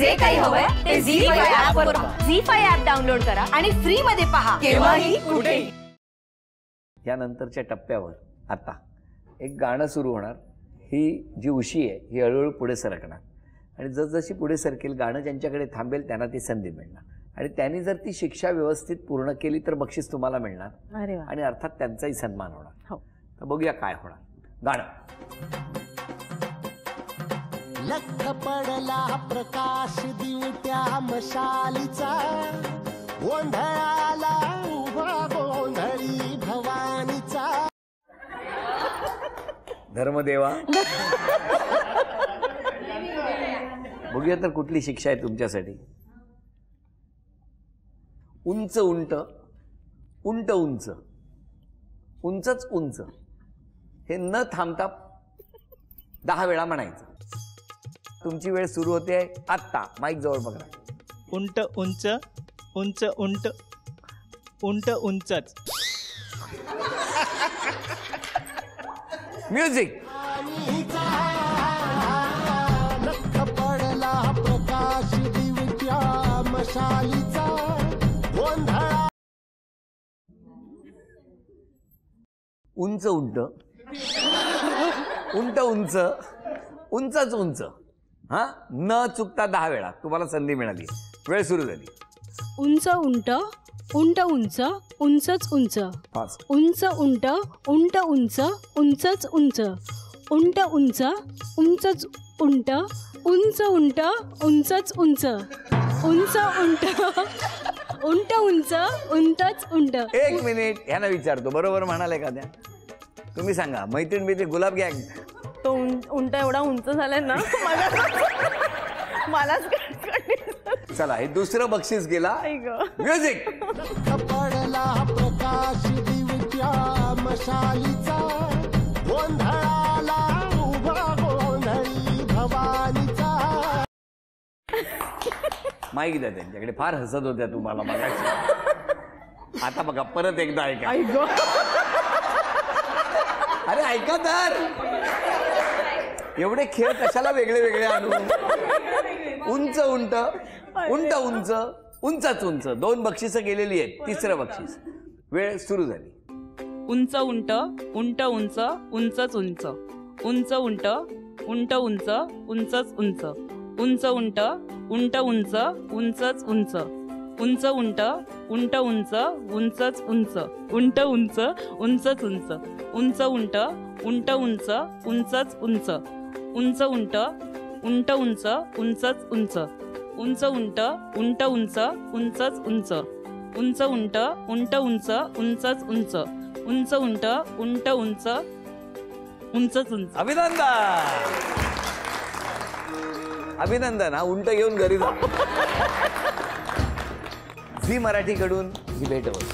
जे काही हवंय ते झी5 ऍप वर पहा. झी5 ऍप डाउनलोड करा आणि फ्री मध्ये पहा केव्हाही कुठेही. यानंतरच्या टप्प्यावर आता एक गाणं सुरू होणार. ही जी उशी आहे ही हळूहळू पुढे सरकणार आणि जसजशी पुढे सरकेल गाणं ज्यांच्याकडे थांबेल त्यांना ती संधी मिळणार आणि त्यांनी जर ती शिक्षा व्यवस्थित पूर्ण केली तर बक्षीस तुम्हाला मिळणार आणि अर्थात त्यांचाही सन्मान होणार. तर बघूया काय होणार. गाणं. लख पडला प्रकाश दिवट्या मशालीचा, गोंधळाला उभा गोंधळी भवानीचा. धर्मदेवा बघूया तर कुठली शिक्षा आहे तुमच्यासाठी. उंच उंट उंट उंच उंचच उंच हे न थांबता 10 वेळा म्हणायचं. तुमची वेळ सुरू होते आत्ता. माईक जवळ बघा. उंट उंच उंच उंट उंट उंचच. म्युझिक. लख पडला प्रकाश दिवट्या मशालीचा, गोंधळा. उंच उंट उंट उंच उंचच उंच. हा न चुकता 10 वेळा तुम्हाला संधी मिळाली. वेळ सुरू झाली. उंच उंट उंट उंच उंचच उंच. फास्ट. उंच उंट उंट उंच उंचच उंच. उंट उंच उंचच उंट उंच उंट उंचच उंच. उंच उंट उंट उंच उंचच उंट. एक मिनिट ह्याला विचारतो. बरोबर म्हणाले का त्या? तुम्ही सांगा. मैत्रीण बित्री गुलाब गँग. तो उंट एवढा उंच झालाय ना मलाच चला हे दुसरं बक्षीस गेला. म्युझिक. पडला प्रकाश दिवट्या मशालीचा, गोंधळाला उभा गोंधळी भवानीचा. माईक द्या त्यांच्याकडे. फार हसत होत्या तुम्हाला मगाशी. आता बघा परत एकदा ऐका. अरे ऐका तर. एवढे खेळ कशाला वेगळे वेगळे आणू. उंच उंट उंट उंच उंचच उंच. 2 बक्षिसं गेलेली आहेत. तिसरं बक्षीस. वेळ सुरू झाली. उंच उंट उंट उंच उंचच उंच. उंच उंट उंट उंच उंचच उंच. उंच उंट उंट उंच उंचच उंच. उंच उंट उंट उंच उंचच उंच. उंट उंच उंचच उंच. उंच उंट उंट उंच उंचच उंच. उंच उंट उंट उंच उंचच उंच. उंच उंट उंट उंच उंचच उंच. उंच उंट उंट उंच उंचच उंच. उंच उंट उंट उंच उंचच उंच. अभिनंदन अभिनंदन. हा उंट घेऊन घरी जा. झी मराठीकडून ही भेट होती.